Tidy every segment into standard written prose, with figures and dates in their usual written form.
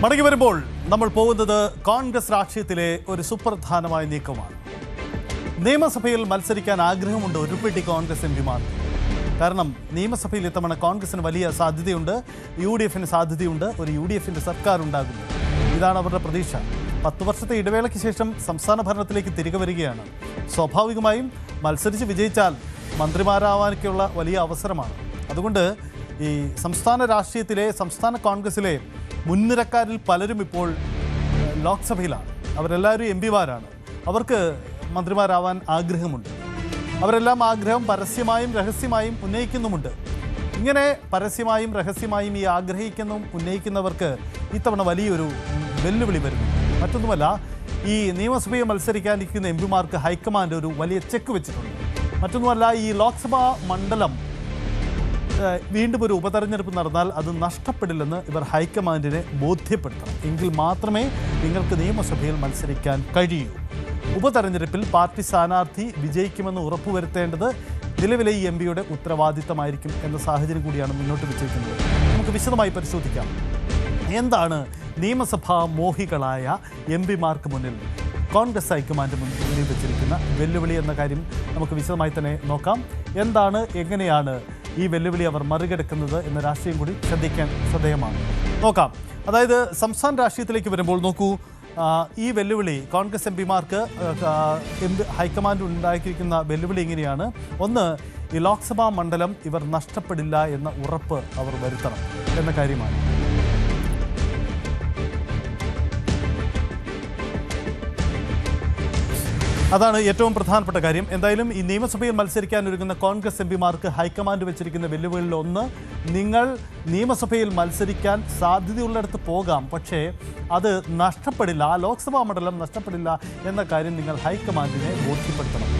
മടങ്ങി വരുമ്പോൾ നമ്മൾ പോകുന്നത് കോൺഗ്രസ് രാഷ്ട്രീയത്തിലെ ഒരു സുപ്രധാനമായ നീക്കമാണ്. നിയമസഭയിൽ മത്സരിക്കാൻ ആഗ്രഹമുണ്ട് ഒരു പിടി കോൺഗ്രസ് എംപിമാർ. കാരണം നിയമസഭയിൽ ഇത്തവണ കോൺഗ്രസിന് വലിയ സാധ്യതയുണ്ട്, UDF സാധ്യതയുണ്ട്, ഒരു UDF സർക്കാർ ഉണ്ടാകുന്നു. ഇതാണ് അവരുടെ പ്രതീക്ഷ. 10 വർഷത്തെ ഇടവേളയ്ക്ക് ശേഷം സംസ്ഥാന ഭരണത്തിലേക്ക് തിരികെ വരികയാണ്. സ്വാഭാവികമായും മത്സരിച്ച് വിജയിച്ചാൽ മന്ത്രിമാരാവാനൊക്കെയുള്ള വലിയ അവസരമാണ്. അതുകൊണ്ട് ഈ സംസ്ഥാന രാഷ്ട്രീയത്തിലെ സംസ്ഥാന കോൺഗ്രസിലെ മുൻനിരക്കാരിൽ പലരും ഇപ്പോൾ ലോക്സഭയിലാണ്. അവരെല്ലാവരും എംപിമാരാണ്. അവർക്ക് മന്ത്രിമാരാവാൻ ആഗ്രഹമുണ്ട്. അവരെല്ലാം ആഗ്രഹം പരസ്യമായും രഹസ്യമായും ഉന്നയിക്കുന്നുമുണ്ട്. ഇങ്ങനെ പരസ്യമായും രഹസ്യമായും ഈ ഉന്നയിക്കുന്നവർക്ക് ഇത്തവണ വലിയൊരു വെല്ലുവിളി വരുന്നു. മറ്റൊന്നുമല്ല, ഈ നിയമസഭയെ മത്സരിക്കാനിരിക്കുന്ന എംപിമാർക്ക് ഹൈക്കമാൻഡ് ഒരു വലിയ ചെക്ക് വെച്ചിട്ടുണ്ട്. മറ്റൊന്നുമല്ല, ഈ ലോക്സഭാ മണ്ഡലം വീണ്ടും ഒരു ഉപതെരഞ്ഞെടുപ്പ് നടന്നാൽ അത് നഷ്ടപ്പെടില്ലെന്ന് ഇവർ ഹൈക്കമാൻഡിനെ ബോധ്യപ്പെടുത്തണം. എങ്കിൽ മാത്രമേ നിങ്ങൾക്ക് നിയമസഭയിൽ മത്സരിക്കാൻ കഴിയൂ. ഉപതെരഞ്ഞെടുപ്പിൽ പാർട്ടി സ്ഥാനാർത്ഥി വിജയിക്കുമെന്ന് ഉറപ്പുവരുത്തേണ്ടത് നിലവിലെ ഈ എംപിയുടെ ഉത്തരവാദിത്തമായിരിക്കും എന്ന സാഹചര്യം കൂടിയാണ് മുന്നോട്ട് വെച്ചിരിക്കുന്നത്. നമുക്ക് വിശദമായി പരിശോധിക്കാം. എന്താണ് നിയമസഭാ മോഹികളായ എംപിമാർക്ക് മുന്നിൽ കോൺഗ്രസ് ഹൈക്കമാൻഡ് മുന്നിൽ വെച്ചിരിക്കുന്ന വെല്ലുവിളി എന്ന കാര്യം നമുക്ക് വിശദമായി തന്നെ നോക്കാം. എന്താണ്, എങ്ങനെയാണ് ഈ വെല്ലുവിളി അവർ മറികടക്കുന്നത് എന്ന രാഷ്ട്രീയം കൂടി ശ്രദ്ധേയമാണ്. നോക്കാം. അതായത് സംസ്ഥാന രാഷ്ട്രീയത്തിലേക്ക് വരുമ്പോൾ നോക്കൂ, ഈ വെല്ലുവിളി കോൺഗ്രസ് എംപിമാർക്ക് ഹൈക്കമാൻഡ് ഉണ്ടാക്കിയിരിക്കുന്ന വെല്ലുവിളി എങ്ങനെയാണ്? ഒന്ന്, ഈ ലോക്സഭാ മണ്ഡലം ഇവർ നഷ്ടപ്പെടില്ല എന്ന ഉറപ്പ് അവർ വരുത്തണം എന്ന കാര്യമാണ്. അതാണ് ഏറ്റവും പ്രധാനപ്പെട്ട കാര്യം. എന്തായാലും ഈ നിയമസഭയിൽ മത്സരിക്കാനൊരുങ്ങുന്ന കോൺഗ്രസ് എംപിമാർക്ക് ഹൈക്കമാൻഡ് വെച്ചിരിക്കുന്ന വെല്ലുവിളിയിൽ ഒന്ന്, നിങ്ങൾ നിയമസഭയിൽ മത്സരിക്കാൻ സാധ്യതയുള്ളിടത്ത് പോകാം, പക്ഷേ അത് നഷ്ടപ്പെടില്ല, ആ ലോക്സഭാ മണ്ഡലം നഷ്ടപ്പെടില്ല എന്ന കാര്യം നിങ്ങൾ ഹൈക്കമാൻഡിനെ ബോധ്യപ്പെടുത്തണം.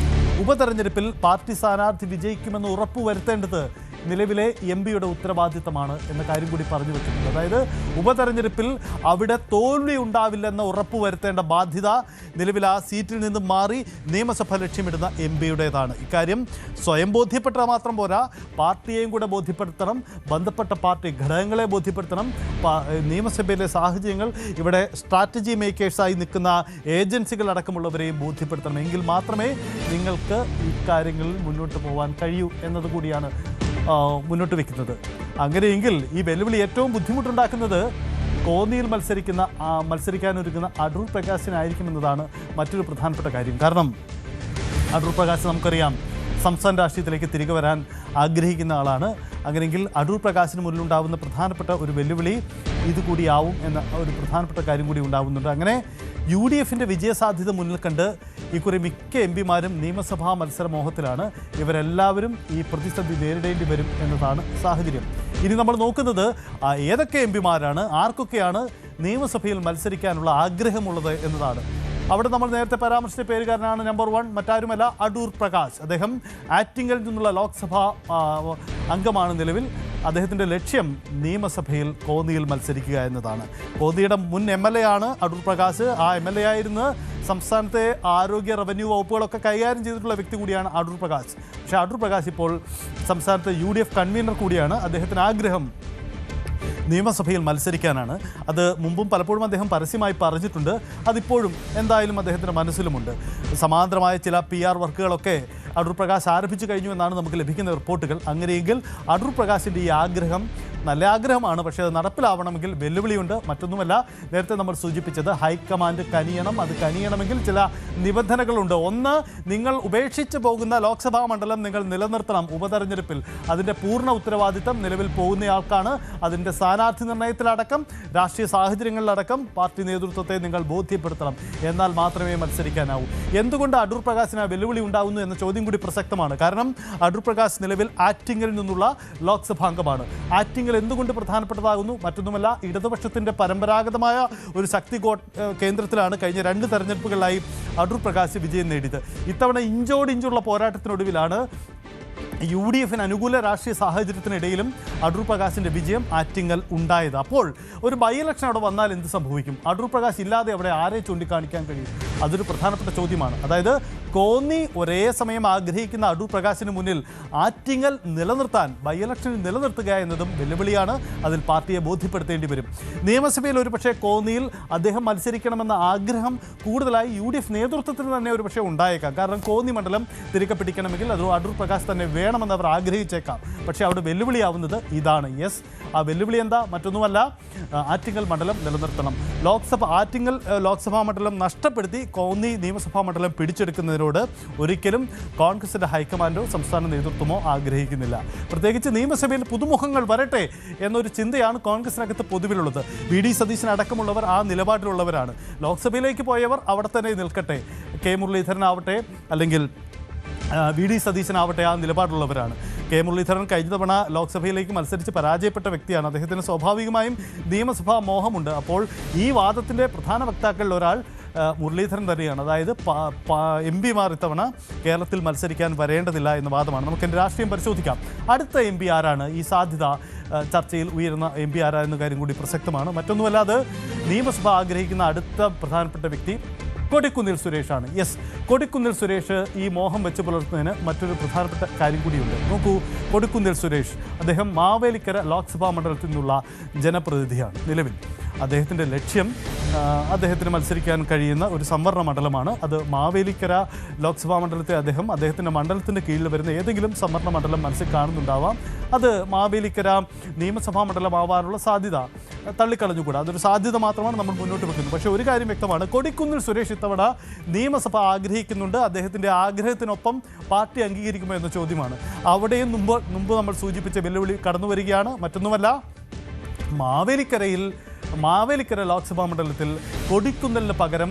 ഉപതെരഞ്ഞെടുപ്പിൽ പാർട്ടി സ്ഥാനാർത്ഥി വിജയിക്കുമെന്ന് ഉറപ്പുവരുത്തേണ്ടത് നിലവിലെ എംപിയുടെ ഉത്തരവാദിത്തമാണ് എന്ന കാര്യം കൂടി പറഞ്ഞു വെച്ചിട്ടുണ്ട്. അതായത് ഉപതെരഞ്ഞെടുപ്പിൽ അവിടെ തോൽവി ഉണ്ടാവില്ലെന്ന് ഉറപ്പുവരുത്തേണ്ട ബാധ്യത നിലവിൽ ആ സീറ്റിൽ നിന്നും മാറി നിയമസഭ ലക്ഷ്യമിടുന്ന എംപിയുടേതാണ്. ഇക്കാര്യം സ്വയം ബോധ്യപ്പെട്ടാൽ മാത്രം പോരാ, പാർട്ടിയെയും കൂടെ ബോധ്യപ്പെടുത്തണം, ബന്ധപ്പെട്ട പാർട്ടി ഘടകങ്ങളെ ബോധ്യപ്പെടുത്തണം, നിയമസഭയിലെ സാഹചര്യങ്ങൾ, ഇവിടെ സ്ട്രാറ്റജി മേക്കേഴ്സായി നിൽക്കുന്ന ഏജൻസികൾ അടക്കമുള്ളവരെയും ബോധ്യപ്പെടുത്തണം. എങ്കിൽ മാത്രമേ നിങ്ങൾക്ക് ഇക്കാര്യങ്ങളിൽ മുന്നോട്ട് പോകാൻ കഴിയൂ എന്നതുകൂടിയാണ് മുന്നോട്ട് വയ്ക്കുന്നത്. അങ്ങനെയെങ്കിൽ ഈ വെല്ലുവിളി ഏറ്റവും ബുദ്ധിമുട്ടുണ്ടാക്കുന്നത് കോന്നിയിൽ മത്സരിക്കാനൊരുങ്ങുന്ന അടൂർ പ്രകാശിനായിരിക്കുമെന്നതാണ് മറ്റൊരു പ്രധാനപ്പെട്ട കാര്യം. കാരണം അടൂർ പ്രകാശ് നമുക്കറിയാം സംസ്ഥാന രാഷ്ട്രീയത്തിലേക്ക് തിരികെ വരാൻ ആഗ്രഹിക്കുന്ന ആളാണ്. അങ്ങനെയെങ്കിൽ അടൂർ പ്രകാശിന് മുന്നിലുണ്ടാകുന്ന പ്രധാനപ്പെട്ട ഒരു വെല്ലുവിളി ഇതുകൂടിയാവും എന്ന ഒരു പ്രധാനപ്പെട്ട കാര്യം കൂടി ഉണ്ടാകുന്നുണ്ട്. അങ്ങനെ UDF വിജയസാധ്യത മുന്നിൽ കണ്ട് ഇക്കുറി മിക്ക എംപിമാരും നിയമസഭാ മത്സരമോഹത്തിലാണ്. ഇവരെല്ലാവരും ഈ പ്രതിസന്ധി നേരിടേണ്ടി വരും എന്നതാണ് സാഹചര്യം. ഇനി നമ്മൾ നോക്കുന്നത് ഏതൊക്കെ എംപിമാരാണ്, ആർക്കൊക്കെയാണ് നിയമസഭയിൽ മത്സരിക്കാനുള്ള ആഗ്രഹമുള്ളത് എന്നതാണ്. അവിടെ നമ്മൾ നേരത്തെ പരാമർശിച്ച പേരുകാരനാണ് നമ്പർ 1, മറ്റാരുമല്ല, അടൂർ പ്രകാശ്. അദ്ദേഹം ആറ്റിങ്ങലിൽ നിന്നുള്ള ലോക്സഭാ അംഗമാണ് നിലവിൽ. അദ്ദേഹത്തിൻ്റെ ലക്ഷ്യം നിയമസഭയിൽ കോന്നിയിൽ മത്സരിക്കുക എന്നതാണ്. കോന്നിയുടെ മുൻ MLA ആണ് അടൂർ പ്രകാശ്. ആ MLA ആയിരുന്ന് സംസ്ഥാനത്തെ ആരോഗ്യ റവന്യൂ വകുപ്പുകളൊക്കെ കൈകാര്യം ചെയ്തിട്ടുള്ള വ്യക്തി കൂടിയാണ് അടൂർ പ്രകാശ്. പക്ഷേ അടൂർ പ്രകാശ് ഇപ്പോൾ സംസ്ഥാനത്തെ UDF കൺവീനർ കൂടിയാണ്. അദ്ദേഹത്തിന് ആഗ്രഹം നിയമസഭയിൽ മത്സരിക്കാനാണ്. അത് മുമ്പും പലപ്പോഴും അദ്ദേഹം പരസ്യമായി പറഞ്ഞിട്ടുണ്ട്. അതിപ്പോഴും എന്തായാലും അദ്ദേഹത്തിൻ്റെ മനസ്സിലുമുണ്ട്. സമാന്തരമായ ചില PR വർക്കുകളൊക്കെ അടൂർ പ്രകാശ് ആരംഭിച്ചു കഴിഞ്ഞു എന്നാണ് നമുക്ക് ലഭിക്കുന്ന റിപ്പോർട്ടുകൾ. അങ്ങനെയെങ്കിൽ അടൂർ പ്രകാശിൻ്റെ ഈ ആഗ്രഹം നല്ല ആഗ്രഹമാണ്, പക്ഷേ അത് നടപ്പിലാവണമെങ്കിൽ വെല്ലുവിളിയുണ്ട്. മറ്റൊന്നുമല്ല, നേരത്തെ നമ്മൾ സൂചിപ്പിച്ചത് ഹൈക്കമാൻഡ് കനിയണം. അത് കനിയണമെങ്കിൽ ചില നിബന്ധനകളുണ്ട്. ഒന്ന്, നിങ്ങൾ ഉപേക്ഷിച്ച് പോകുന്ന ലോക്സഭാ മണ്ഡലം നിങ്ങൾ നിലനിർത്തണം ഉപതെരഞ്ഞെടുപ്പിൽ. അതിൻ്റെ പൂർണ്ണ ഉത്തരവാദിത്തം നിലവിൽ പോകുന്നയാൾക്കാണ്. അതിൻ്റെ സ്ഥാനാർത്ഥി നിർണയത്തിലടക്കം രാഷ്ട്രീയ സാഹചര്യങ്ങളിലടക്കം പാർട്ടി നേതൃത്വത്തെ നിങ്ങൾ ബോധ്യപ്പെടുത്തണം. എന്നാൽ മാത്രമേ മത്സരിക്കാനാവൂ. എന്തുകൊണ്ട് അടൂർ പ്രകാശിന് ആ വെല്ലുവിളി ഉണ്ടാകുന്നു എന്ന ചോദ്യം കൂടി പ്രസക്തമാണ്. കാരണം അടൂർ പ്രകാശ് നിലവിൽ ആറ്റിങ്ങലിൽ നിന്നുള്ള ലോക്സഭാ അംഗമാണ്. ആറ്റിങ്ങൽ എന്തുകൊണ്ട് പ്രധാനപ്പെട്ടതാകുന്നു? മറ്റൊന്നുമല്ല, ഇടതുപക്ഷത്തിൻ്റെ പരമ്പരാഗതമായ ഒരു ശക്തി കേന്ദ്രത്തിലാണ് കഴിഞ്ഞ 2 തെരഞ്ഞെടുപ്പുകളിലായി അടൂർ പ്രകാശ് വിജയം നേടിയത്. ഇത്തവണ ഇഞ്ചോടിഞ്ചുള്ള പോരാട്ടത്തിനൊടുവിലാണ് UDFിന് അനുകൂല രാഷ്ട്രീയ സാഹചര്യത്തിനിടയിലും അടൂർ പ്രകാശിൻ്റെ വിജയം ആറ്റിങ്ങൽ ഉണ്ടായത്. അപ്പോൾ ഒരു ബൈ ഇലക്ഷൻ അവിടെ വന്നാൽ എന്ത് സംഭവിക്കും? അടൂർ പ്രകാശ് ഇല്ലാതെ അവിടെ ആരെ ചൂണ്ടിക്കാണിക്കാൻ കഴിയും? അതൊരു പ്രധാനപ്പെട്ട ചോദ്യമാണ്. അതായത് കോന്നി ഒരേ സമയം ആഗ്രഹിക്കുന്ന അടൂർ പ്രകാശിന് മുന്നിൽ ആറ്റിങ്ങൽ നിലനിർത്താൻ, ബൈ ഇലക്ഷനിൽ നിലനിർത്തുക എന്നതും വെല്ലുവിളിയാണ്. അതിൽ പാർട്ടിയെ ബോധ്യപ്പെടുത്തേണ്ടി വരും. നിയമസഭയിൽ ഒരുപക്ഷെ കോന്നിയിൽ അദ്ദേഹം മത്സരിക്കണമെന്ന ആഗ്രഹം കൂടുതലായി UDF നേതൃത്വത്തിന് തന്നെ ഒരുപക്ഷെ ഉണ്ടായേക്കാം. കാരണം കോന്നി മണ്ഡലം തിരികെ പിടിക്കണമെങ്കിൽ അത് അടൂർ പ്രകാശ് തന്നെ വേണമെന്ന് അവർ ആഗ്രഹിച്ചേക്കാം. പക്ഷേ അവിടെ വെല്ലുവിളിയാവുന്നത് ഇതാണ്. യെസ്, ആ വെല്ലുവിളി എന്താ? മറ്റൊന്നുമല്ല, ആറ്റിങ്ങൽ മണ്ഡലം നിലനിർത്തണം. ആറ്റിങ്ങൽ ലോക്സഭാ മണ്ഡലം നഷ്ടപ്പെടുത്തി കോന്നി നിയമസഭാ മണ്ഡലം പിടിച്ചെടുക്കുന്നതിനോട് ഒരിക്കലും കോൺഗ്രസിൻ്റെ ഹൈക്കമാൻഡോ സംസ്ഥാന നേതൃത്വമോ ആഗ്രഹിക്കുന്നില്ല. പ്രത്യേകിച്ച് നിയമസഭയിൽ പുതുമുഖങ്ങൾ വരട്ടെ എന്നൊരു ചിന്തയാണ് കോൺഗ്രസിനകത്ത് പൊതുവിലുള്ളത്. VD സതീശൻ അടക്കമുള്ളവർ ആ നിലപാടിലുള്ളവരാണ്. ലോക്സഭയിലേക്ക് പോയവർ അവിടെ തന്നെ നിൽക്കട്ടെ. കെ മുരളീധരനാവട്ടെ അല്ലെങ്കിൽ VD സതീശനാവട്ടെ ആ നിലപാടുള്ളവരാണ്. കെ മുരളീധരൻ കഴിഞ്ഞ തവണ ലോക്സഭയിലേക്ക് മത്സരിച്ച് പരാജയപ്പെട്ട വ്യക്തിയാണ്. അദ്ദേഹത്തിന് സ്വാഭാവികമായും നിയമസഭാ മോഹമുണ്ട്. അപ്പോൾ ഈ വാദത്തിൻ്റെ പ്രധാന വക്താക്കളിൽ ഒരാൾ മുരളീധരൻ തന്നെയാണ്. അതായത് MP ഇത്തവണ കേരളത്തിൽ മത്സരിക്കാൻ വരേണ്ടതില്ല എന്ന വാദമാണ്. നമുക്ക് രാഷ്ട്രീയം പരിശോധിക്കാം. അടുത്ത MP ആരാണ്? ഈ സാധ്യത ചർച്ചയിൽ ഉയരുന്ന MP ആരാ എന്ന കാര്യം കൂടി പ്രസക്തമാണ്. മറ്റൊന്നുമല്ലാതെ നിയമസഭ ആഗ്രഹിക്കുന്ന അടുത്ത പ്രധാനപ്പെട്ട വ്യക്തി കൊടിക്കുന്നിൽ സുരേഷാണ്. യെസ്, കൊടിക്കുന്നിൽ സുരേഷ് ഈ മോഹം വെച്ച് പുലർത്തുന്നതിന് മറ്റൊരു പ്രധാനപ്പെട്ട കാര്യം കൂടിയുണ്ട്. നോക്കൂ, കൊടിക്കുന്നിൽ സുരേഷ് അദ്ദേഹം മാവേലിക്കര ലോക്സഭാ മണ്ഡലത്തിൽ നിന്നുള്ള ജനപ്രതിനിധിയാണ്. നിലവിൽ അദ്ദേഹത്തിൻ്റെ ലക്ഷ്യം അദ്ദേഹത്തിന് മത്സരിക്കാൻ കഴിയുന്ന ഒരു സംവരണ മണ്ഡലമാണ്. അത് മാവേലിക്കര ലോക്സഭാ മണ്ഡലത്തെ അദ്ദേഹത്തിൻ്റെ മണ്ഡലത്തിൻ്റെ കീഴിൽ വരുന്ന ഏതെങ്കിലും സംവരണ മണ്ഡലം മനസ്സിൽ കാണുന്നുണ്ടാവാം. അത് മാവേലിക്കര നിയമസഭാ മണ്ഡലമാവാനുള്ള സാധ്യത തള്ളിക്കളഞ്ഞുകൂടാ. അതൊരു സാധ്യത മാത്രമാണ് നമ്മൾ മുന്നോട്ട് വെക്കുന്നത്. പക്ഷേ ഒരു കാര്യം വ്യക്തമാണ്, കൊടിക്കുന്നിൽ സുരേഷ് ഇത്തവണ നിയമസഭ ആഗ്രഹിക്കുന്നുണ്ട്. അദ്ദേഹത്തിൻ്റെ ആഗ്രഹത്തിനൊപ്പം പാർട്ടി അംഗീകരിക്കുമോ എന്ന ചോദ്യമാണ്. അവിടെയും മുമ്പ് നമ്മൾ സൂചിപ്പിച്ച വെല്ലുവിളി കടന്നു വരികയാണ്. മറ്റൊന്നുമല്ല, മാവേലിക്കര ലോക്സഭാ മണ്ഡലത്തിൽ കൊടിക്കുന്നിലിന് പകരം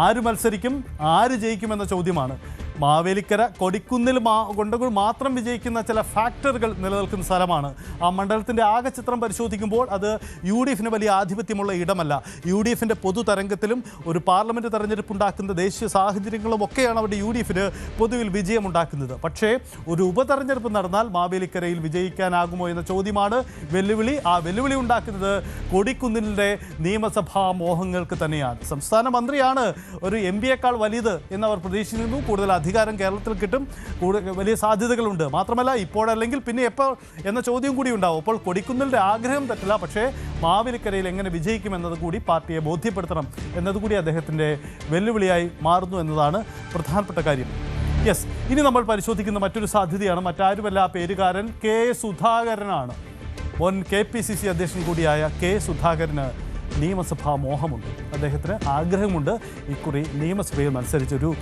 ആര് മത്സരിക്കും, ആര് ജയിക്കുമെന്ന ചോദ്യമാണ്. മാവേലിക്കര കൊടിക്കുന്നിൽ കൊണ്ടുകൾ മാത്രം വിജയിക്കുന്ന ചില ഫാക്ടറുകൾ നിലനിൽക്കുന്ന സ്ഥലമാണ്. ആ മണ്ഡലത്തിൻ്റെ ആകെ ചിത്രം പരിശോധിക്കുമ്പോൾ അത് UDFിന് വലിയ ആധിപത്യമുള്ള ഇടമല്ല. UDFിൻ്റെ പൊതുതരംഗത്തിലും ഒരു പാർലമെൻറ്റ് തെരഞ്ഞെടുപ്പ് ഉണ്ടാക്കുന്ന ദേശീയ സാഹചര്യങ്ങളും ഒക്കെയാണ് അവിടെ UDFിന് പൊതുവിൽ വിജയമുണ്ടാക്കുന്നത്. പക്ഷേ ഒരു ഉപതെരഞ്ഞെടുപ്പ് നടന്നാൽ മാവേലിക്കരയിൽ വിജയിക്കാനാകുമോ എന്ന ചോദ്യമാണ് വെല്ലുവിളി. ആ വെല്ലുവിളി ഉണ്ടാക്കുന്നത് കൊടിക്കുന്നിലിൻ്റെ നിയമസഭാ മോഹങ്ങൾക്ക് തന്നെയാണ്. സംസ്ഥാന മന്ത്രിയാണ് ഒരു MP വലുത് എന്നവർ പ്രതീക്ഷിക്കുന്നു. കൂടുതൽ അധികാരം കേരളത്തിൽ കിട്ടും, വലിയ സാധ്യതകളുണ്ട്. മാത്രമല്ല, ഇപ്പോഴല്ലെങ്കിൽ പിന്നെ എപ്പോൾ എന്ന ചോദ്യം കൂടി ഉണ്ടാവും. അപ്പോൾ കൊടിക്കുന്നിലിൻ്റെ ആഗ്രഹം തെറ്റില്ല, പക്ഷേ മാവേലിക്കരയിൽ എങ്ങനെ വിജയിക്കുമെന്നത് കൂടി പാർട്ടിയെ ബോധ്യപ്പെടുത്തണം എന്നതുകൂടി അദ്ദേഹത്തിൻ്റെ വെല്ലുവിളിയായി മാറുന്നു എന്നതാണ് പ്രധാനപ്പെട്ട കാര്യം. യെസ്, ഇനി നമ്മൾ പരിശോധിക്കുന്ന മറ്റൊരു സാധ്യതയാണ്. മറ്റാരുമല്ല, പേരുകാരൻ K സുധാകരനാണ്. മുൻ KPCC അധ്യക്ഷൻ കൂടിയായ K സുധാകരന് നിയമസഭാ മോഹമുണ്ട്. അദ്ദേഹത്തിന് ആഗ്രഹമുണ്ട് ഇക്കുറി നിയമസഭയിൽ മത്സരിച്ചൊരു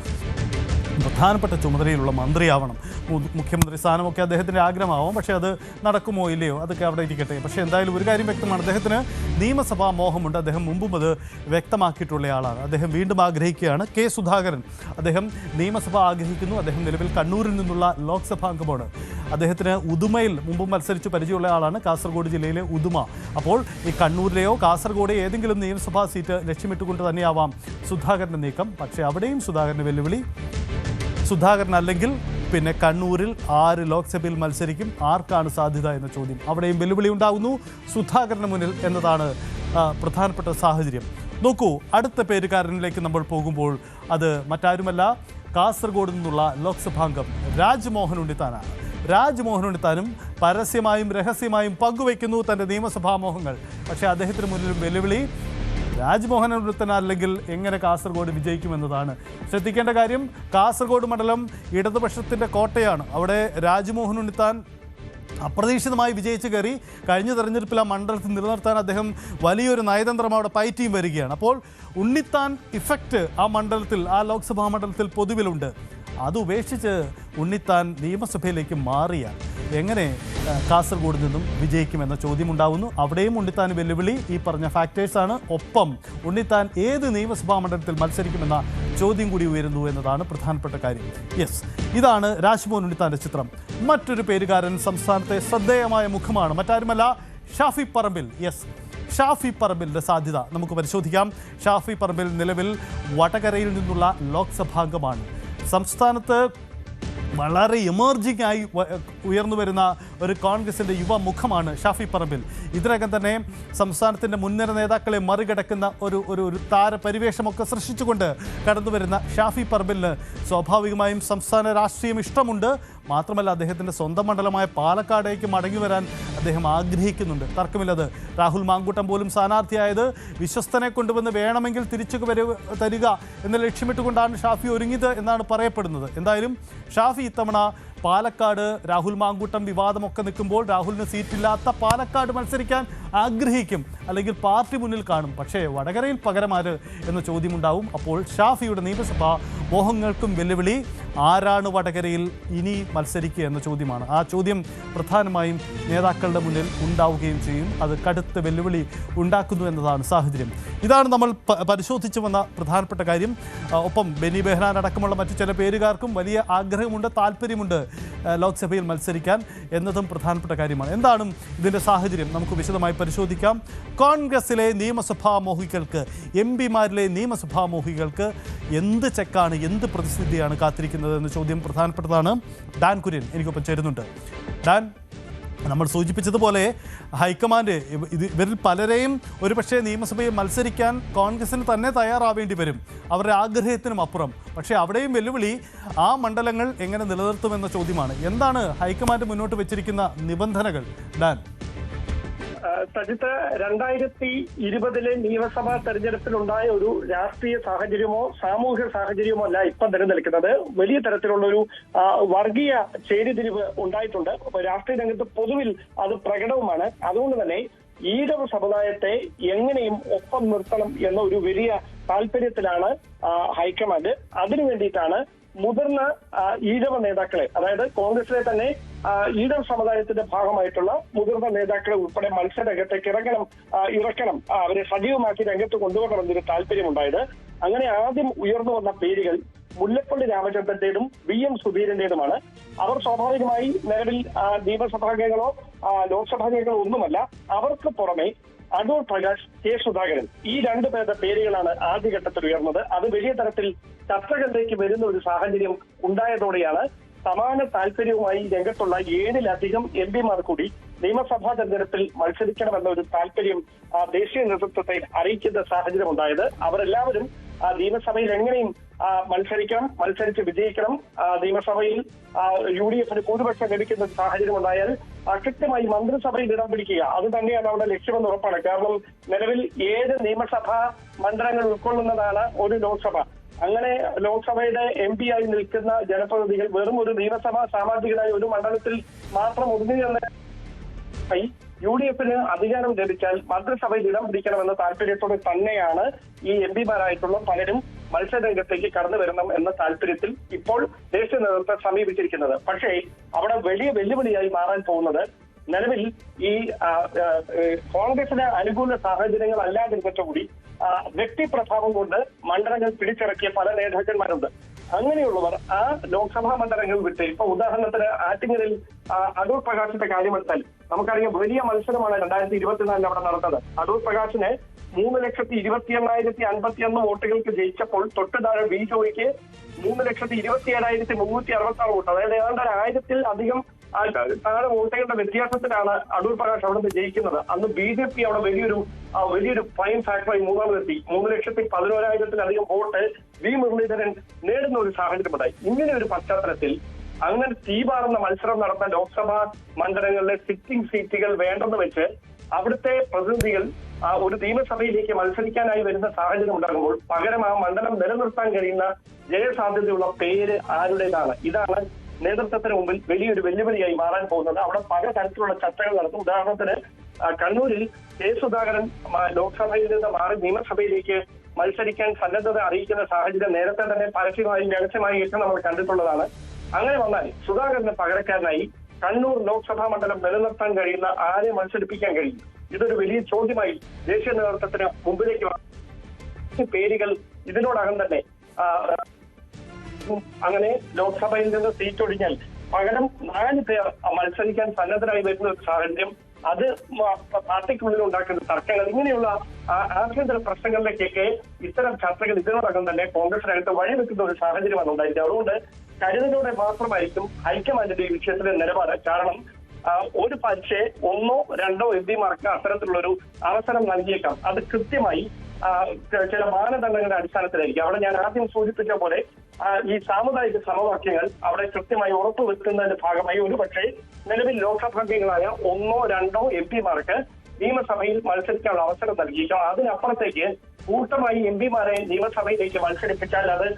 പ്രധാനപ്പെട്ട ചുമതലയിലുള്ള മന്ത്രിയാവണം. മുഖ്യമന്ത്രി സ്ഥാനമൊക്കെ അദ്ദേഹത്തിൻ്റെ ആഗ്രഹമാവും. പക്ഷേ അത് നടക്കുമോ ഇല്ലയോ അതൊക്കെ അവിടെ ഇരിക്കട്ടെ. പക്ഷേ എന്തായാലും ഒരു കാര്യം വ്യക്തമാണ്, അദ്ദേഹത്തിന് നിയമസഭാ മോഹമുണ്ട്. അദ്ദേഹം മുമ്പും അത് വ്യക്തമാക്കിയിട്ടുള്ള ആളാണ്. അദ്ദേഹം വീണ്ടും ആഗ്രഹിക്കുകയാണ്. K സുധാകരൻ അദ്ദേഹം നിയമസഭ ആഗ്രഹിക്കുന്നു. അദ്ദേഹം നിലവിൽ കണ്ണൂരിൽ നിന്നുള്ള ലോക്സഭാംഗമാണ്. അദ്ദേഹത്തിന് ഉദുമയിൽ മുമ്പ് മത്സരിച്ച് പരിചയമുള്ള ആളാണ്. കാസർഗോഡ് ജില്ലയിലെ ഉദുമ. അപ്പോൾ ഈ കണ്ണൂരിലെയോ കാസർഗോഡോ ഏതെങ്കിലും നിയമസഭാ സീറ്റ് ലക്ഷ്യമിട്ടുകൊണ്ട് തന്നെയാവാം സുധാകരൻ്റെ നീക്കം. പക്ഷേ അവിടെയും സുധാകരൻ്റെ വെല്ലുവിളി, സുധാകരൻ അല്ലെങ്കിൽ പിന്നെ കണ്ണൂരിൽ ആര് ലോക്സഭയിൽ മത്സരിക്കും, ആർക്കാണ് സാധ്യത എന്ന ചോദ്യം. അവിടെയും വെല്ലുവിളി ഉണ്ടാകുന്നു സുധാകരന് മുന്നിൽ എന്നതാണ് പ്രധാനപ്പെട്ട സാഹചര്യം. നോക്കൂ, അടുത്ത പേരുകാരനിലേക്ക് നമ്മൾ പോകുമ്പോൾ അത് മറ്റാരുമല്ല, കാസർഗോഡ് നിന്നുള്ള ലോക്സഭാംഗം രാജ്മോഹൻ ഉണ്ണിത്താനാണ്. രാജ്മോഹൻ ഉണ്ണിത്താനും പരസ്യമായും രഹസ്യമായും പങ്കുവയ്ക്കുന്നു തൻ്റെ നിയമസഭാ മോഹങ്ങൾ. പക്ഷേ അദ്ദേഹത്തിന് മുന്നിലും വെല്ലുവിളി രാജ്മോഹൻ ഉണ്ണിത്താൻ അല്ലെങ്കിൽ എങ്ങനെ കാസർഗോഡ് വിജയിക്കുമെന്നതാണ്. ശ്രദ്ധിക്കേണ്ട കാര്യം, കാസർഗോഡ് മണ്ഡലം ഇടതുപക്ഷത്തിൻ്റെ കോട്ടയാണ്. അവിടെ രാജ്മോഹൻ ഉണ്ണിത്താൻ അപ്രതീക്ഷിതമായി വിജയിച്ച് കയറി. കഴിഞ്ഞ തെരഞ്ഞെടുപ്പിൽ ആ മണ്ഡലത്തിൽ നിലനിർത്താൻ അദ്ദേഹം വലിയൊരു നയതന്ത്രം അവിടെ പയറ്റിയും വരികയാണ്. അപ്പോൾ ഉണ്ണിത്താൻ ഇഫക്റ്റ് ആ മണ്ഡലത്തിൽ, ആ ലോക്സഭാ മണ്ഡലത്തിൽ പൊതുവിലുണ്ട്. അത് ഉപേക്ഷിച്ച് ഉണ്ണിത്താൻ നിയമസഭയിലേക്ക് മാറിയാൽ എങ്ങനെ കാസർഗോഡ് നിന്നും വിജയിക്കുമെന്ന ചോദ്യമുണ്ടാകുന്നു. അവിടെയും ഉണ്ണിത്താൻ വെല്ലുവിളി ഈ പറഞ്ഞ ഫാക്ടേഴ്സാണ്. ഒപ്പം ഉണ്ണിത്താൻ ഏത് നിയമസഭാ മണ്ഡലത്തിൽ മത്സരിക്കുമെന്ന ചോദ്യം കൂടി ഉയരുന്നു എന്നതാണ് പ്രധാനപ്പെട്ട കാര്യം. യെസ്, ഇതാണ് രാജ്മോഹൻ ഉണ്ണിത്താൻ്റെ ചിത്രം. മറ്റൊരു പേരുകാരൻ സംസ്ഥാനത്തെ ശ്രദ്ധേയമായ മുഖമാണ്, മറ്റാരുമല്ല ഷാഫി പറമ്പിൽ. യെസ്, ഷാഫി പറമ്പിലിൻ്റെ സാധ്യത നമുക്ക് പരിശോധിക്കാം. ഷാഫി പറമ്പിൽ നിലവിൽ വടകരയിൽ നിന്നുള്ള ലോക്സഭാംഗമാണ്. സംസ്ഥാനത്ത് വളരെ എമർജിംഗ് ആയി ഉയർന്നു വരുന്ന ഒരു കോൺഗ്രസിൻ്റെ യുവമുഖമാണ് ഷാഫി പറമ്പിൽ. ഇതിനകം തന്നെ സംസ്ഥാനത്തിൻ്റെ മുൻനിര നേതാക്കളെ മറികടക്കുന്ന ഒരു താരപരിവേഷമൊക്കെ സൃഷ്ടിച്ചുകൊണ്ട് കടന്നു വരുന്ന ഷാഫി പറമ്പിലിന് സ്വാഭാവികമായും സംസ്ഥാന രാഷ്ട്രീയം ഇഷ്ടമുണ്ട്. മാത്രമല്ല അദ്ദേഹത്തിൻ്റെ സ്വന്തം മണ്ഡലമായ പാലക്കാടേക്ക് മടങ്ങി വരാൻ അദ്ദേഹം ആഗ്രഹിക്കുന്നുണ്ട്. തർക്കമില്ലത്. രാഹുൽ മാങ്കൂട്ടം പോലും സ്ഥാനാർത്ഥിയായത് വിശ്വസ്തനെ കൊണ്ടുവന്ന് വേണമെങ്കിൽ തിരിച്ചു തരിക എന്ന ലക്ഷ്യമിട്ടുകൊണ്ടാണ് ഷാഫി ഒരുങ്ങിയത് എന്നാണ് പറയപ്പെടുന്നത്. എന്തായാലും ഷാഫി ഇത്തവണ പാലക്കാട് രാഹുൽ മാങ്കൂട്ടം വിവാദമൊക്കെ നിൽക്കുമ്പോൾ രാഹുലിന് സീറ്റില്ലാത്ത പാലക്കാട് മത്സരിക്കാൻ ആഗ്രഹിക്കും, അല്ലെങ്കിൽ പാർട്ടി മുന്നിൽ കാണും. പക്ഷേ വടകരയിൽ പകരമാര് എന്ന ചോദ്യമുണ്ടാവും. അപ്പോൾ ഷാഫിയുടെ നിയമസഭാ മോഹങ്ങൾക്കും വെല്ലുവിളി ആരാണ് വടകരയിൽ ഇനി മത്സരിക്കുക എന്ന ചോദ്യമാണ്. ആ ചോദ്യം പ്രധാനമായും നേതാക്കളുടെ മുന്നിൽ ഉണ്ടാവുകയും ചെയ്യും. അത് കടുത്ത വെല്ലുവിളി ഉണ്ടാക്കുന്നു എന്നതാണ് സാഹചര്യം. ഇതാണ് നമ്മൾ പരിശോധിച്ചു വന്ന പ്രധാനപ്പെട്ട കാര്യം. ഒപ്പം ബെന്നി ബെഹ്നാൻ അടക്കമുള്ള മറ്റു ചില പേരുകാർക്കും വലിയ ആഗ്രഹമുണ്ട്, താല്പര്യമുണ്ട് ലോക്സഭയിൽ മത്സരിക്കാൻ എന്നതും പ്രധാനപ്പെട്ട കാര്യമാണ്. എന്താണ് ഇതിൻ്റെ സാഹചര്യം നമുക്ക് വിശദമായി പരിശോധിക്കാം. കോൺഗ്രസിലെ നിയമസഭാ മോഹികൾക്ക്, എംപിമാരിലെ നിയമസഭാ മോഹികൾക്ക് എന്ത് ചെക്കാണ്, എന്ത് പ്രതിസന്ധിയാണ് കാത്തിരിക്കുന്നത് എന്ന ചോദ്യം പ്രധാനപ്പെട്ടതാണ്. ഡാൻ കുര്യൻ എനിക്കൊപ്പം ചേരുന്നുണ്ട്. ഡാൻ, നമ്മൾ സൂചിപ്പിച്ചതുപോലെ ഹൈക്കമാൻഡ് ഇവരിൽ പലരെയും ഒരുപക്ഷെ നിയമസഭയിൽ മത്സരിക്കാൻ കോൺഗ്രസിന് തന്നെ തയ്യാറാവേണ്ടി വരും, അവരുടെ ആഗ്രഹത്തിനും അപ്പുറം. പക്ഷേ അവിടെയും വെല്ലുവിളി ആ മണ്ഡലങ്ങൾ എങ്ങനെ നിലനിർത്തുമെന്ന ചോദ്യമാണ്. എന്താണ് ഹൈക്കമാൻഡ് മുന്നോട്ട് വെച്ചിരിക്കുന്ന നിബന്ധനകൾ? ഡാൻ, സജിത്ത്, 2020 നിയമസഭാ തെരഞ്ഞെടുപ്പിലുണ്ടായ ഒരു രാഷ്ട്രീയ സാഹചര്യമോ സാമൂഹ്യ സാഹചര്യമോ അല്ല ഇപ്പം നിലനിൽക്കുന്നത്. വലിയ തരത്തിലുള്ള ഒരു വർഗീയ ചേരിതിരിവ് ഉണ്ടായിട്ടുണ്ട്. രാഷ്ട്രീയ രംഗത്ത് പൊതുവിൽ അത് പ്രകടവുമാണ്. അതുകൊണ്ട് തന്നെ ഈഴവ സമുദായത്തെ എങ്ങനെയും ഒപ്പം നിർത്തണം എന്ന ഒരു വലിയ താല്പര്യത്തിലാണ് ഹൈക്കമാൻഡ്. അതിനു വേണ്ടിയിട്ടാണ് മുതിർന്ന ഈഴവ നേതാക്കളെ, അതായത് കോൺഗ്രസിലെ തന്നെ ഈഴവ സമുദായത്തിന്റെ ഭാഗമായിട്ടുള്ള മുതിർന്ന നേതാക്കളെ ഉൾപ്പെടെ മത്സര രംഗത്തേക്ക് ഇറക്കണം, അവരെ സജീവമാക്കി രംഗത്ത് കൊണ്ടുവരണം എന്നൊരു താല്പര്യമുണ്ടായത്. അങ്ങനെ ആദ്യം ഉയർന്നു വന്ന പേരുകൾ മുല്ലപ്പള്ളി രാമചന്ദ്രന്റേതും VM സുധീരന്റേതുമാണ്. അവർ സ്വാഭാവികമായി നിലവിൽ നിയമസഭാംഗങ്ങളോ ലോക്സഭാംഗങ്ങളോ ഒന്നുമല്ല. അവർക്ക് പുറമെ അടൂർ പ്രകാശ്, കെ സുധാകരൻ, ഈ രണ്ടു പേരുടെ പേരുകളാണ് ആദ്യഘട്ടത്തിൽ ഉയർന്നത്. അത് വലിയ തരത്തിൽ ചർച്ചകളിലേക്ക് വരുന്ന ഒരു സാഹചര്യം ഉണ്ടായതോടെയാണ് സമാന താല്പര്യവുമായി രംഗത്തുള്ള 7ലധികം MPമാർ കൂടി നിയമസഭാ തെരഞ്ഞെടുപ്പിൽ മത്സരിക്കണമെന്ന ഒരു താല്പര്യം ദേശീയ നേതൃത്വത്തെ അറിയിക്കുന്ന സാഹചര്യം ഉണ്ടായത്. അവരെല്ലാവരും നിയമസഭയിൽ എങ്ങനെയും മത്സരിക്കണം, മത്സരിച്ച് വിജയിക്കണം. നിയമസഭയിൽ UDFന് ഭൂരിപക്ഷം ലഭിക്കുന്ന സാഹചര്യം ഉണ്ടായാൽ കൃത്യമായി മന്ത്രിസഭയിൽ ഇടം പിടിക്കുക, അത് തന്നെയാണ് അവിടെ ലക്ഷ്യമെന്ന് ഉറപ്പാണ്. കാരണം നിലവിൽ 7 നിയമസഭാ മണ്ഡലങ്ങൾ ഉൾക്കൊള്ളുന്നതാണ് ഒരു ലോക്സഭ. അങ്ങനെ ലോക്സഭയുടെ MP ആയി നിൽക്കുന്ന ജനപ്രതിനിധികൾ വെറും ഒരു നിയമസഭാ സാമാജികനായ ഒരു മണ്ഡലത്തിൽ മാത്രം ഒതുങ്ങുന്ന UDFന് അധികാരം ലഭിച്ചാൽ മന്ത്രിസഭയിൽ ഇടം പിടിക്കണമെന്ന താല്പര്യത്തോടെ തന്നെയാണ് ഈ MPമാരായിട്ടുള്ള പലരും മത്സരരംഗത്തേക്ക് കടന്നു വരണം എന്ന താല്പര്യത്തിൽ ഇപ്പോൾ ദേശീയ നേതൃത്വം സമീപിച്ചിരിക്കുന്നത്. പക്ഷേ അവിടെ വലിയ വെല്ലുവിളിയായി മാറാൻ പോകുന്നത് നിലവിൽ ഈ കോൺഗ്രസിന് അനുകൂല സാഹചര്യങ്ങൾ അല്ലാതിരുന്നിട്ട് കൂടി വ്യക്തിപ്രഭാവം കൊണ്ട് മണ്ഡലങ്ങൾ പിടിച്ചിറക്കിയ പല നേതാക്കന്മാരുണ്ട്. അങ്ങനെയുള്ളവർ ആ ലോക്സഭാ മണ്ഡലങ്ങൾ വിട്ട്, ഇപ്പൊ ഉദാഹരണത്തിന് ആറ്റിങ്ങലിൽ അടൂർ പ്രകാശിന്റെ കാര്യമെടുത്താൽ നമുക്കറിയാം വലിയ മത്സരമാണ് 2024 അവിടെ നടന്നത്. അടൂർ പ്രകാശിന് 3,28,051 വോട്ടുകൾക്ക് ജയിച്ചപ്പോൾ തൊട്ട് താഴെ ബിജെപിക്ക് 3,27,366 വോട്ട്, അതായത് ഏതാണ്ട് 1000-ൽ അധികം താഴെ വോട്ടുകളുടെ വ്യത്യാസത്തിലാണ് അടൂർ പ്രകാശ് അവിടെ നിന്ന് ജയിക്കുന്നത്. അന്ന് BJP അവിടെ വലിയൊരു പ്രൈം ഫാക്ടറായി മൂന്നാമതെത്തി. 3,11,000-ലധികം വോട്ട് V മുരളീധരൻ നേടുന്ന ഒരു സാഹചര്യമുണ്ടായി. ഇങ്ങനെ ഒരു പശ്ചാത്തലത്തിൽ അങ്ങനെ തീപാറുന്ന മത്സരം നടന്ന ലോക്സഭാ മണ്ഡലങ്ങളിലെ സിറ്റിംഗ് സീറ്റുകൾ വേണ്ടെന്ന് വെച്ച് അവിടുത്തെ പ്രതിനിധികൾ ഒരു നിയമസഭയിലേക്ക് മത്സരിക്കാനായി വരുന്ന സാഹചര്യം ഉണ്ടാകുമ്പോൾ പകരം ആ മണ്ഡലം നിലനിർത്താൻ കഴിയുന്ന ജയസാധ്യതയുള്ള പേര് ആരുടേതാണ്? ഇതാണ് നേതൃത്വത്തിന് മുമ്പിൽ വലിയൊരു വെല്ലുവിളിയായി മാറാൻ പോകുന്നത്. അവിടെ പല തരത്തിലുള്ള ചർച്ചകൾ നടത്തും. ഉദാഹരണത്തിന് കണ്ണൂരിൽ കെ സുധാകരൻ ലോക്സഭയിൽ നിന്ന് മാറി നിയമസഭയിലേക്ക് മത്സരിക്കാൻ സന്നദ്ധത അറിയിക്കുന്ന സാഹചര്യം നേരത്തെ തന്നെ പരസ്യമായും രഹസ്യമായും ഒക്കെ നമ്മൾ കണ്ടിട്ടുള്ളതാണ്. അങ്ങനെ വന്നാൽ സുധാകരന് പകരക്കാരനായി കണ്ണൂർ ലോക്സഭാ മണ്ഡലം നിലനിർത്താൻ കഴിയുന്ന ആരെ മത്സരിപ്പിക്കാൻ കഴിയും? ഇതൊരു വലിയ ചോദ്യമായി ദേശീയ നേതൃത്വത്തിന് മുമ്പിലേക്ക് പേരുകൾ ഇതിനോടകം തന്നെ അങ്ങനെ ലോക്സഭയിൽ നിന്ന് സീറ്റ് ഒഴിഞ്ഞാൽ പകരം 4 പേർ മത്സരിക്കാൻ സന്നദ്ധരായി വരുന്ന ഒരു സാഹചര്യം അത് പാർട്ടിക്കുള്ളിൽ ഉണ്ടാക്കുന്ന തർക്കങ്ങൾ, ഇങ്ങനെയുള്ള ആഭ്യന്തര പ്രശ്നങ്ങളിലേക്കൊക്കെ ഇത്തരം ചർച്ചകൾ ഇതിനോടകം തന്നെ കോൺഗ്രസിനകത്ത് വഴിവെക്കുന്ന ഒരു സാഹചര്യമാണ് ഉണ്ടായിരിക്കുന്നത്. അതുകൊണ്ട് കരുതലോടെ മാത്രമായിരിക്കും ഹൈക്കമാൻഡിന്റെ ഈ വിഷയത്തിലെ നിലപാട്. കാരണം ഒരു പക്ഷേ 1 or 2 എംപിമാർക്ക് അത്തരത്തിലുള്ളൊരു അവസരം നൽകിയേക്കാം. അത് കൃത്യമായി ചില മാനദണ്ഡങ്ങളുടെ അടിസ്ഥാനത്തിലായിരിക്കും. അവിടെ ഞാൻ ആദ്യം സൂചിപ്പിച്ച പോലെ ഈ സാമുദായിക സമവാക്യങ്ങൾ അവിടെ കൃത്യമായി ഉറപ്പുവെക്കുന്നതിന്റെ ഭാഗമായി ഒരു പക്ഷേ നിലവിൽ ലോക്സഭാംഗങ്ങളായ 1 or 2 എംപിമാർക്ക് നിയമസഭയിൽ മത്സരിക്കാനുള്ള അവസരം നൽകിയേക്കാം. അതിനപ്പുറത്തേക്ക് കൂട്ടമായി എംപിമാരെ നിയമസഭയിലേക്ക് മത്സരിപ്പിച്ചാൽ അത്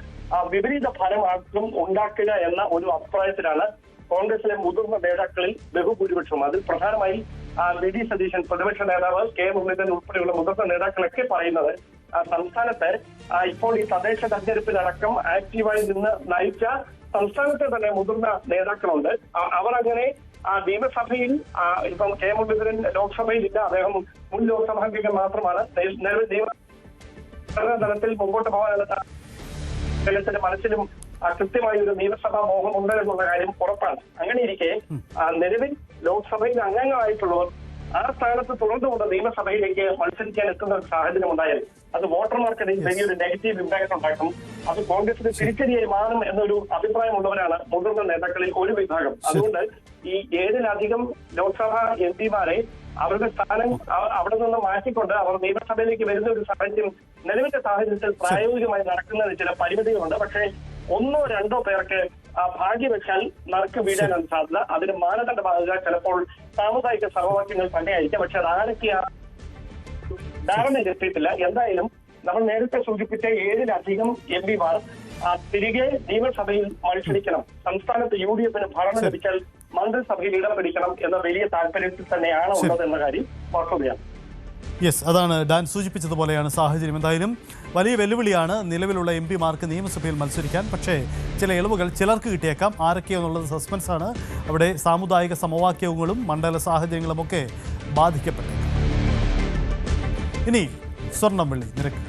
വിപരീത ഫലമാർക്കും ഉണ്ടാക്കുക എന്ന ഒരു അഭിപ്രായത്തിലാണ് കോൺഗ്രസിലെ മുതിർന്ന നേതാക്കളിൽ ബഹുഭൂരിപക്ഷവും. അതിൽ പ്രധാനമായി വി.ഡി. സതീശൻ, പ്രതിപക്ഷ നേതാവ് കെ. മുരളീധരൻ ഉൾപ്പെടെയുള്ള മുതിർന്ന നേതാക്കളൊക്കെ പറയുന്നത് സംസ്ഥാനത്ത് ഇപ്പോൾ ഈ തദ്ദേശ തെരഞ്ഞെടുപ്പിലടക്കം ആക്റ്റീവായി നിന്ന് നയിച്ച സംസ്ഥാനത്തെ തന്നെ മുതിർന്ന നേതാക്കളുണ്ട്. അവർ അങ്ങനെ നിയമസഭയിൽ ഇപ്പം കെ. മുരളീധരൻ ലോക്സഭയിലില്ല, അദ്ദേഹം മുൻ ലോക്സഭാംഗങ്ങൾ മാത്രമാണ്. തലത്തിൽ മുമ്പോട്ട് പോകാനുള്ള കേരളത്തിന്റെ മനസ്സിലും കൃത്യമായ ഒരു നിയമസഭാ മോഹമുണ്ട് എന്നുള്ള കാര്യം ഉറപ്പാണ്. അങ്ങനെ ഇരിക്കെ നിലവിൽ ലോക്സഭയിൽ അംഗങ്ങളായിട്ടുള്ളവർ ആ സ്ഥാനത്ത് തുടർന്നുകൊണ്ട് നിയമസഭയിലേക്ക് മത്സരിക്കാൻ എത്തുന്ന ഒരു സാഹചര്യം ഉണ്ടായാൽ അത് വോട്ടർമാർക്കിടയിൽ വലിയൊരു നെഗറ്റീവ് ഇമ്പാക്ട് ഉണ്ടാക്കും. അത് കോൺഗ്രസിന് തിരിച്ചടിയായി മാറും എന്നൊരു അഭിപ്രായമുള്ളവരാണ് മുതിർന്ന നേതാക്കളിൽ ഒരു വിഭാഗം. അതുകൊണ്ട് ഈ 7-ലധികം ലോക്സഭാ എംപിമാരെ അവരുടെ സ്ഥാനം അവിടെ നിന്ന് മാറ്റിക്കൊണ്ട് അവർ നിയമസഭയിലേക്ക് വരുന്ന ഒരു സാഹചര്യം നിലവിലെ സാഹചര്യത്തിൽ പ്രായോഗികമായി നടക്കുന്നതിന് ചില പരിമിതികളുണ്ട്. പക്ഷേ 1 or 2 പേർക്ക് ഭാഗ്യവശാൽ നറുക്ക് വീഴാനാണ് സാധ്യത. അതിന് മാനദണ്ഡമാകുക ചിലപ്പോൾ സാമുദായിക സമവാക്യങ്ങൾ തന്നെയായിരിക്കാം. പക്ഷെ അത് ആരൊക്കെ ധാരണയിലെത്തിയിട്ടില്ല. എന്തായാലും നമ്മൾ നേരത്തെ സൂചിപ്പിച്ച 7-ലധികം എംപിമാർ തിരികെ നിയമസഭയിൽ മത്സരിക്കണം. സംസ്ഥാനത്ത് UDF ഭരണം ലഭിച്ചാൽ മന്ത്രിസഭയിൽ ഇടം പിടിക്കണം എന്ന വലിയ താല്പര്യത്തിൽ തന്നെയാണ് ഉള്ളത് എന്ന കാര്യം ഓർക്കുകയാണ്. യെസ്, അതാണ് ഡാൻ സൂചിപ്പിച്ചതുപോലെയാണ് സാഹചര്യം. എന്തായാലും വലിയ വെല്ലുവിളിയാണ് നിലവിലുള്ള എംപിമാർക്ക് നിയമസഭയിൽ മത്സരിക്കാൻ. പക്ഷേ ചില ഇളവുകൾ ചിലർക്ക് കിട്ടിയേക്കാം. ആരൊക്കെയെന്നുള്ളത് സസ്പെൻസാണ്. അവിടെ സാമുദായിക സമവാക്യങ്ങളും മണ്ഡല സാഹചര്യങ്ങളുമൊക്കെ ബാധിക്കപ്പെട്ടു. ഇനി സ്വർണ്ണം വെള്ളി നിരക്ക്.